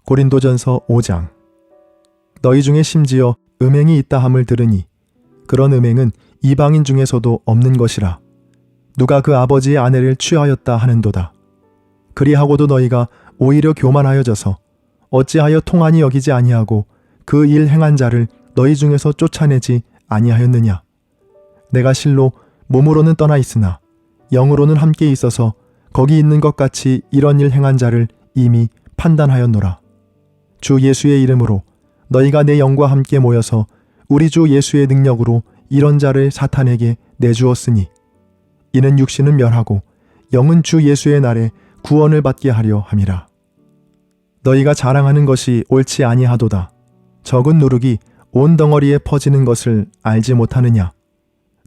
고린도전서 5장. 너희 중에 심지어 음행이 있다 함을 들으니 그런 음행은 이방인 중에서도 없는 것이라. 누가 그 아버지의 아내를 취하였다 하는도다. 그리하고도 너희가 오히려 교만하여져서 어찌하여 통한이 여기지 아니하고 그 일 행한 자를 너희 중에서 쫓아내지 아니하였느냐. 내가 실로 몸으로는 떠나 있으나 영으로는 함께 있어서 거기 있는 것 같이 이런 일 행한 자를 이미 판단하였노라. 주 예수의 이름으로 너희가 내 영과 함께 모여서 우리 주 예수의 능력으로 이런 자를 사탄에게 내주었으니 이는 육신은 멸하고 영은 주 예수의 날에 구원을 받게 하려 함이라. 너희가 자랑하는 것이 옳지 아니하도다. 적은 누룩이 온 덩어리에 퍼지는 것을 알지 못하느냐.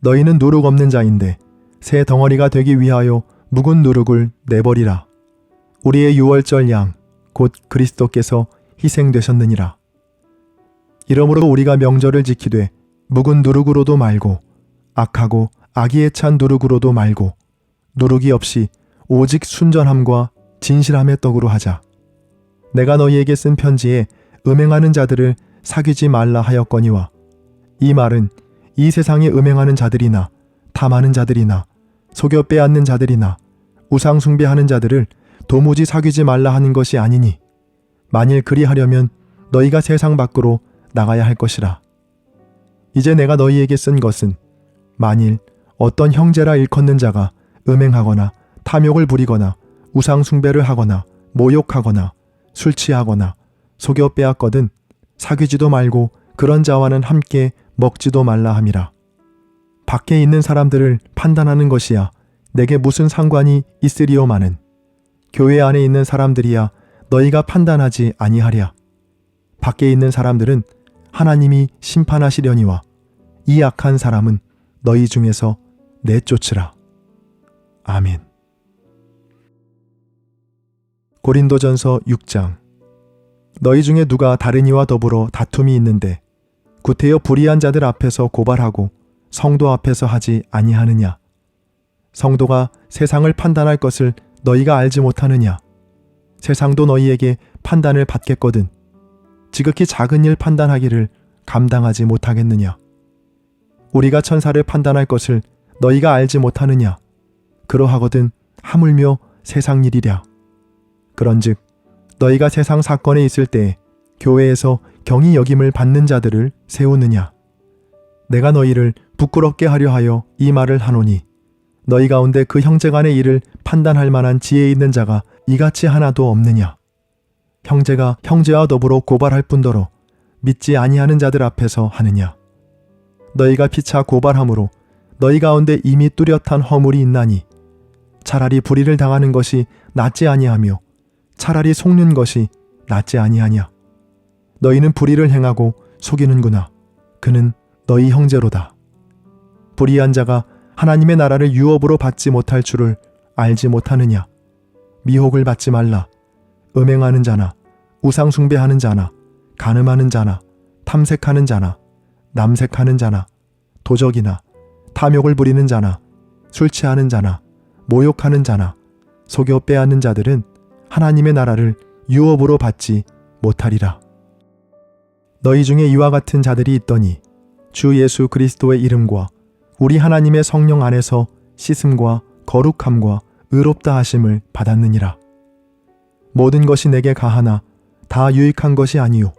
너희는 누룩 없는 자인데 새 덩어리가 되기 위하여 묵은 누룩을 내버리라. 우리의 유월절 양 곧 그리스도께서 희생되셨느니라. 이러므로 우리가 명절을 지키되 묵은 누룩으로도 말고 악하고 악의에 찬 누룩으로도 말고 누룩이 없이 오직 순전함과 진실함의 떡으로 하자. 내가 너희에게 쓴 편지에 음행하는 자들을 사귀지 말라 하였거니와 이 말은 이 세상에 음행하는 자들이나 탐하는 자들이나 속여 빼앗는 자들이나 우상 숭배하는 자들을 도무지 사귀지 말라 하는 것이 아니니 만일 그리하려면 너희가 세상 밖으로 나가야 할 것이라. 이제 내가 너희에게 쓴 것은 만일 어떤 형제라 일컫는 자가 음행하거나 탐욕을 부리거나 우상 숭배를 하거나 모욕하거나 술 취하거나 속여 빼앗거든 사귀지도 말고 그런 자와는 함께 먹지도 말라 함이라. 밖에 있는 사람들을 판단하는 것이야 내게 무슨 상관이 있으리오마는 교회 안에 있는 사람들이야 너희가 판단하지 아니하랴. 밖에 있는 사람들은 하나님이 심판하시려니와 이 악한 사람은 너희 중에서 내쫓으라. 아멘. 고린도전서 6장. 너희 중에 누가 다른 이와 더불어 다툼이 있는데 구태여 불의한 자들 앞에서 고발하고 성도 앞에서 하지 아니하느냐. 성도가 세상을 판단할 것을 너희가 알지 못하느냐. 세상도 너희에게 판단을 받겠거든 지극히 작은 일 판단하기를 감당하지 못하겠느냐. 우리가 천사를 판단할 것을 너희가 알지 못하느냐. 그러하거든 하물며 세상 일이랴. 그런즉 너희가 세상 사건에 있을 때에 교회에서 경히 여김을 받는 자들을 세우느냐. 내가 너희를 부끄럽게 하려 하여 이 말을 하노니 너희 가운데 그 형제간의 일을 판단할 만한 지혜 있는 자가 이같이 하나도 없느냐. 형제가 형제와 더불어 고발할 뿐더러 믿지 아니하는 자들 앞에서 하느냐. 너희가 피차 고발함으로 너희 가운데 이미 뚜렷한 허물이 있나니 차라리 불의를 당하는 것이 낫지 아니하며 차라리 속는 것이 낫지 아니하냐. 너희는 불의를 행하고 속이는구나. 그는 너희 형제로다. 불의한 자가 하나님의 나라를 유업으로 받지 못할 줄을 알지 못하느냐. 미혹을 받지 말라. 음행하는 자나 우상 숭배하는 자나 간음하는 자나 탐색하는 자나 남색하는 자나 도적이나 탐욕을 부리는 자나 술 취하는 자나 모욕하는 자나 속여 빼앗는 자들은 하나님의 나라를 유업으로 받지 못하리라. 너희 중에 이와 같은 자들이 있더니 주 예수 그리스도의 이름과 우리 하나님의 성령 안에서 씻음과 거룩함과 의롭다 하심을 받았느니라. 모든 것이 내게 가하나 다 유익한 것이 아니요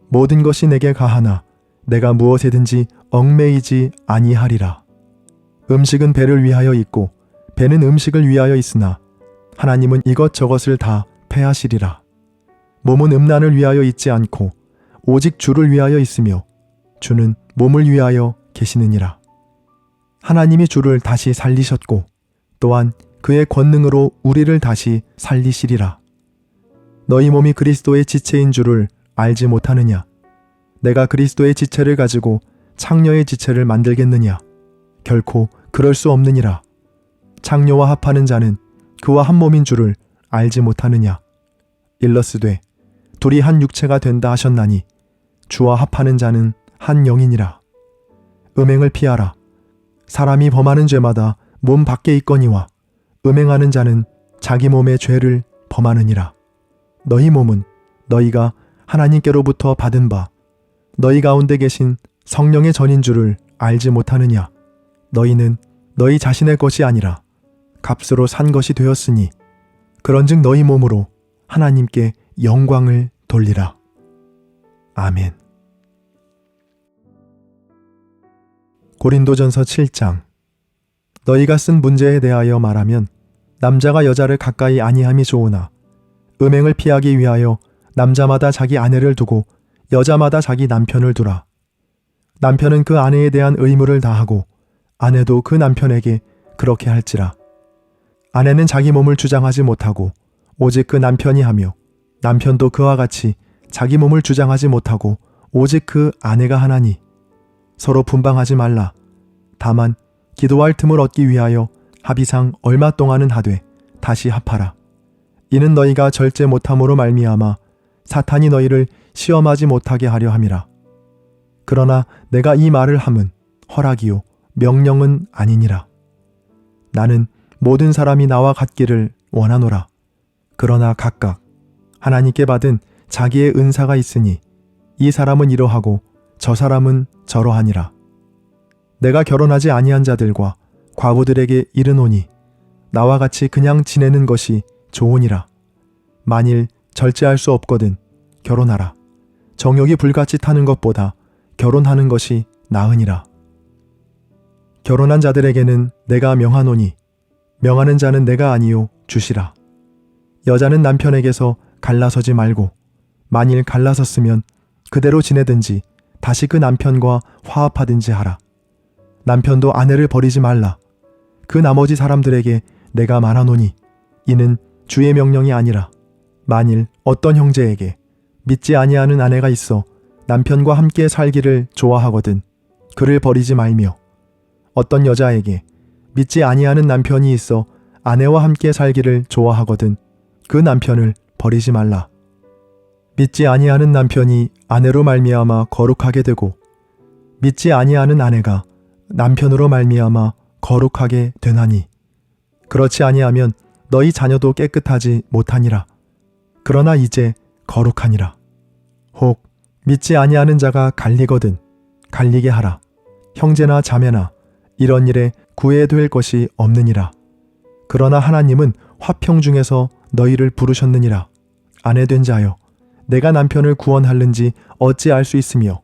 모든 것이 내게 가하나 내가 무엇에든지 얽매이지 아니하리라. 음식은 배를 위하여 있고 배는 음식을 위하여 있으나 하나님은 이것저것을 다 패하시리라. 몸은 음란을 위하여 있지 않고 오직 주를 위하여 있으며 주는 몸을 위하여 계시느니라. 하나님이 주를 다시 살리셨고 또한 그의 권능으로 우리를 다시 살리시리라. 너희 몸이 그리스도의 지체인 줄을 알지 못하느냐. 내가 그리스도의 지체를 가지고 창녀의 지체를 만들겠느냐. 결코 그럴 수 없느니라. 창녀와 합하는 자는 그와 한 몸인 줄을 알지 못하느냐. 일러스되 둘이 한 육체가 된다 하셨나니 주와 합하는 자는 한 영이니라. 음행을 피하라. 사람이 범하는 죄마다 몸 밖에 있거니와 음행하는 자는 자기 몸의 죄를 범하느니라. 너희 몸은 너희가 하나님께로부터 받은 바 너희 가운데 계신 성령의 전인 줄을 알지 못하느냐? 너희는 너희 자신의 것이 아니라 값으로 산 것이 되었으니 그런즉 너희 몸으로 하나님께 영광을 돌리라. 아멘. 고린도전서 7장. 너희가 쓴 문제에 대하여 말하면 남자가 여자를 가까이 아니함이 좋으나 음행을 피하기 위하여 남자마다 자기 아내를 두고 여자마다 자기 남편을 두라. 남편은 그 아내에 대한 의무를 다하고 아내도 그 남편에게 그렇게 할지라. 아내는 자기 몸을 주장하지 못하고 오직 그 남편이 하며 남편도 그와 같이 자기 몸을 주장하지 못하고 오직 그 아내가 하나니 서로 분방하지 말라. 다만 기도할 틈을 얻기 위하여 합의상 얼마 동안은 하되 다시 합하라. 이는 너희가 절제 못함으로 말미암아 사탄이 너희를 시험하지 못하게 하려 함이라. 그러나 내가 이 말을 함은 허락이요 명령은 아니니라. 나는 모든 사람이 나와 같기를 원하노라. 그러나 각각 하나님께 받은 자기의 은사가 있으니 이 사람은 이러하고 저 사람은 저러하니라. 내가 결혼하지 아니한 자들과 과부들에게 이르노니 나와 같이 그냥 지내는 것이 좋으니라. 만일 절제할 수 없거든 결혼하라. 정욕이 불같이 타는 것보다 결혼하는 것이 나으니라. 결혼한 자들에게는 내가 명하노니 명하는 자는 내가 아니요 주시라. 여자는 남편에게서 갈라서지 말고 만일 갈라섰으면 그대로 지내든지 다시 그 남편과 화합하든지 하라. 남편도 아내를 버리지 말라. 그 나머지 사람들에게 내가 말하노니 이는 주의 명령이 아니라 만일 어떤 형제에게 믿지 아니하는 아내가 있어 남편과 함께 살기를 좋아하거든 그를 버리지 말며 어떤 여자에게 믿지 아니하는 남편이 있어 아내와 함께 살기를 좋아하거든 그 남편을 버리지 말라. 믿지 아니하는 남편이 아내로 말미암아 거룩하게 되고 믿지 아니하는 아내가 남편으로 말미암아 거룩하게 되나니 그렇지 아니하면 너희 자녀도 깨끗하지 못하니라. 그러나 이제 거룩하니라. 혹 믿지 아니하는 자가 갈리거든 갈리게 하라. 형제나 자매나 이런 일에 구애될 것이 없느니라. 그러나 하나님은 화평 중에서 너희를 부르셨느니라. 아내 된 자여 내가 남편을 구원할는지 어찌 알 수 있으며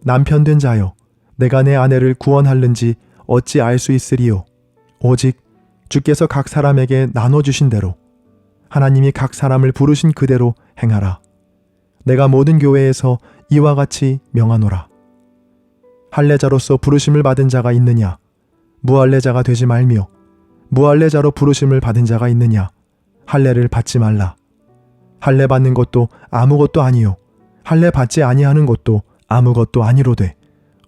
남편 된 자여 내가 내 아내를 구원할는지 어찌 알 수 있으리요. 오직 주께서 각 사람에게 나눠주신 대로 하나님이 각 사람을 부르신 그대로 행하라. 내가 모든 교회에서 이와 같이 명하노라. 할례자로서 부르심을 받은 자가 있느냐? 무할례자가 되지 말며 무할례자로 부르심을 받은 자가 있느냐? 할례를 받지 말라. 할례 받는 것도 아무것도 아니요 할례 받지 아니하는 것도 아무것도 아니로되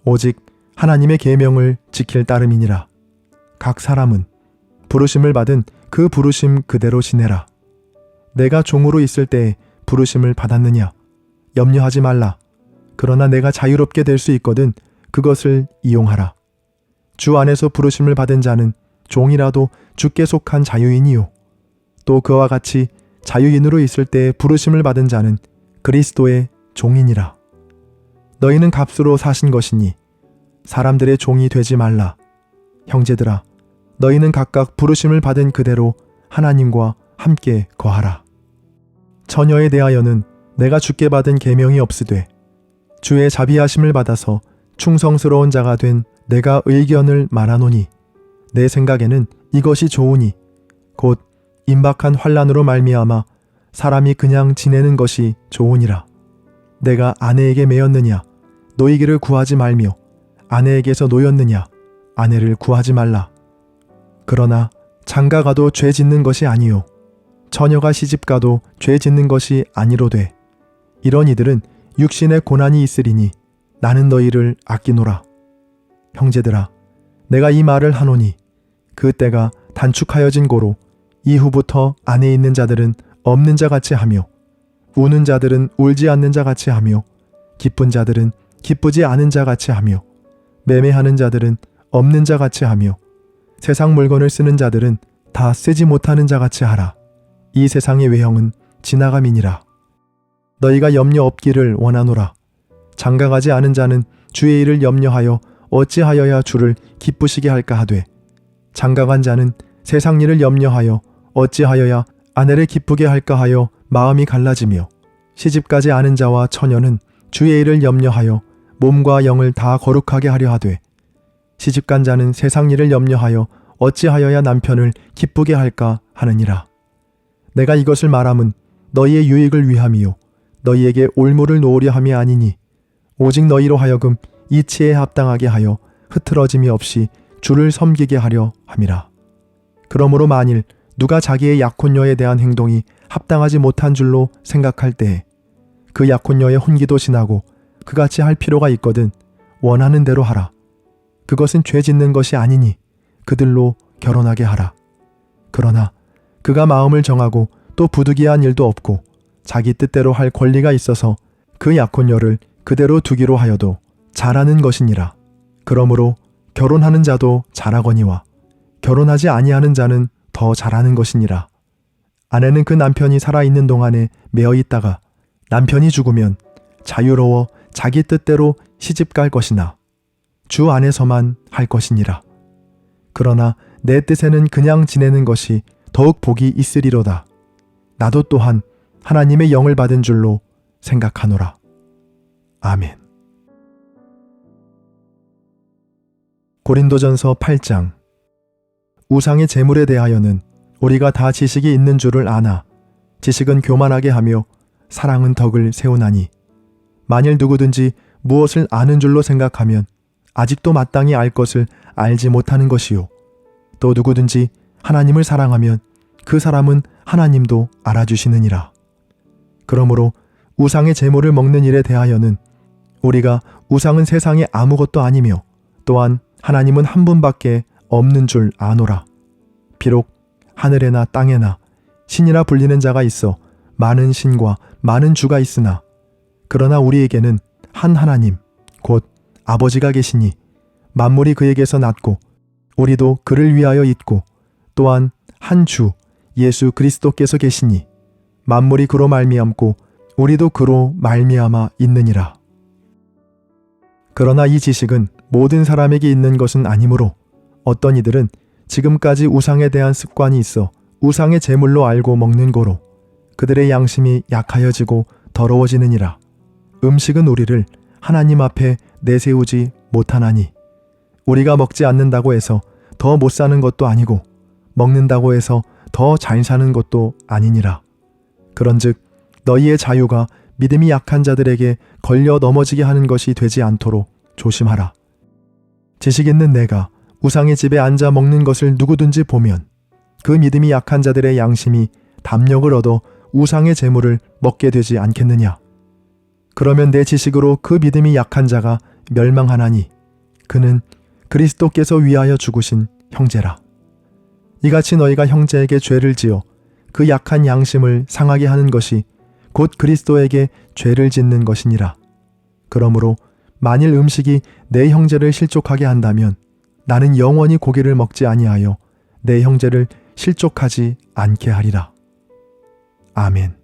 오직 하나님의 계명을 지킬 따름이니라. 각 사람은 부르심을 받은 그 부르심 그대로 지내라. 내가 종으로 있을 때에 부르심을 받았느냐? 염려하지 말라. 그러나 내가 자유롭게 될 수 있거든 그것을 이용하라. 주 안에서 부르심을 받은 자는 종이라도 주께 속한 자유인이요 또 그와 같이 자유인으로 있을 때에 부르심을 받은 자는 그리스도의 종이니라. 너희는 값으로 사신 것이니 사람들의 종이 되지 말라. 형제들아 너희는 각각 부르심을 받은 그대로 하나님과 함께 거하라. 처녀에 대하여는 내가 주께 받은 계명이 없으되 주의 자비하심을 받아서 충성스러운 자가 된 내가 의견을 말하노니 내 생각에는 이것이 좋으니 곧 임박한 환난으로 말미암아 사람이 그냥 지내는 것이 좋으니라. 내가 아내에게 매였느냐? 노이기를 구하지 말며 아내에게서 노였느냐? 아내를 구하지 말라. 그러나 장가가도 죄 짓는 것이 아니요 처녀가 시집가도 죄 짓는 것이 아니로되 이런 이들은 육신의 고난이 있으리니 나는 너희를 아끼노라. 형제들아 내가 이 말을 하노니 그 때가 단축하여진 고로 이후부터 안에 있는 자들은 없는 자 같이 하며 우는 자들은 울지 않는 자 같이 하며 기쁜 자들은 기쁘지 않은 자 같이 하며 매매하는 자들은 없는 자 같이 하며 세상 물건을 쓰는 자들은 다 쓰지 못하는 자 같이 하라. 이 세상의 외형은 지나감이니라. 너희가 염려 없기를 원하노라. 장가가지 않은 자는 주의 일을 염려하여 어찌하여야 주를 기쁘시게 할까 하되, 장가간 자는 세상 일을 염려하여 어찌하여야 아내를 기쁘게 할까 하여 마음이 갈라지며, 시집가지 않은 자와 처녀는 주의 일을 염려하여 몸과 영을 다 거룩하게 하려 하되, 시집간 자는 세상 일을 염려하여 어찌하여야 남편을 기쁘게 할까 하느니라. 내가 이것을 말함은 너희의 유익을 위함이요 너희에게 올무를 놓으려 함이 아니니, 오직 너희로 하여금 이치에 합당하게 하여 흐트러짐이 없이 주를 섬기게 하려 함이라. 그러므로 만일 누가 자기의 약혼녀에 대한 행동이 합당하지 못한 줄로 생각할 때에 그 약혼녀의 혼기도 지나고 그같이 할 필요가 있거든 원하는 대로 하라. 그것은 죄 짓는 것이 아니니 그들로 결혼하게 하라. 그러나 그가 마음을 정하고 또 부득이한 일도 없고 자기 뜻대로 할 권리가 있어서 그 약혼녀를 그대로 두기로 하여도 잘하는 것이니라. 그러므로 결혼하는 자도 잘하거니와 결혼하지 아니하는 자는 더 잘하는 것이니라. 아내는 그 남편이 살아있는 동안에 매어 있다가 남편이 죽으면 자유로워 자기 뜻대로 시집갈 것이나 주 안에서만 할 것이니라. 그러나 내 뜻에는 그냥 지내는 것이 더욱 복이 있으리로다. 나도 또한 하나님의 영을 받은 줄로 생각하노라. 아멘. 고린도전서 8장. 우상의 제물에 대하여는 우리가 다 지식이 있는 줄을 아나 지식은 교만하게 하며 사랑은 덕을 세우나니, 만일 누구든지 무엇을 아는 줄로 생각하면 아직도 마땅히 알 것을 알지 못하는 것이요, 또 누구든지 하나님을 사랑하면 그 사람은 하나님도 알아주시느니라. 그러므로 우상의 제물을 먹는 일에 대하여는 우리가 우상은 세상에 아무것도 아니며 또한 하나님은 한 분밖에 없는 줄 아노라. 비록 하늘에나 땅에나 신이라 불리는 자가 있어 많은 신과 많은 주가 있으나, 그러나 우리에게는 한 하나님 곧 아버지가 계시니 만물이 그에게서 났고 우리도 그를 위하여 있고, 또한 한 주 예수 그리스도께서 계시니 만물이 그로 말미암고 우리도 그로 말미암아 있느니라. 그러나 이 지식은 모든 사람에게 있는 것은 아니므로 어떤 이들은 지금까지 우상에 대한 습관이 있어 우상의 제물로 알고 먹는 고로 그들의 양심이 약하여지고 더러워지느니라. 음식은 우리를 하나님 앞에 내세우지 못하나니, 우리가 먹지 않는다고 해서 더 못 사는 것도 아니고 먹는다고 해서 더 잘 사는 것도 아니니라. 그런즉 너희의 자유가 믿음이 약한 자들에게 걸려 넘어지게 하는 것이 되지 않도록 조심하라. 지식 있는 내가 우상의 집에 앉아 먹는 것을 누구든지 보면 그 믿음이 약한 자들의 양심이 담력을 얻어 우상의 제물을 먹게 되지 않겠느냐. 그러면 내 지식으로 그 믿음이 약한 자가 멸망하나니 그는 그리스도께서 위하여 죽으신 형제라. 이같이 너희가 형제에게 죄를 지어 그 약한 양심을 상하게 하는 것이 곧 그리스도에게 죄를 짓는 것이니라. 그러므로 만일 음식이 내 형제를 실족하게 한다면 나는 영원히 고기를 먹지 아니하여 내 형제를 실족하지 않게 하리라. 아멘.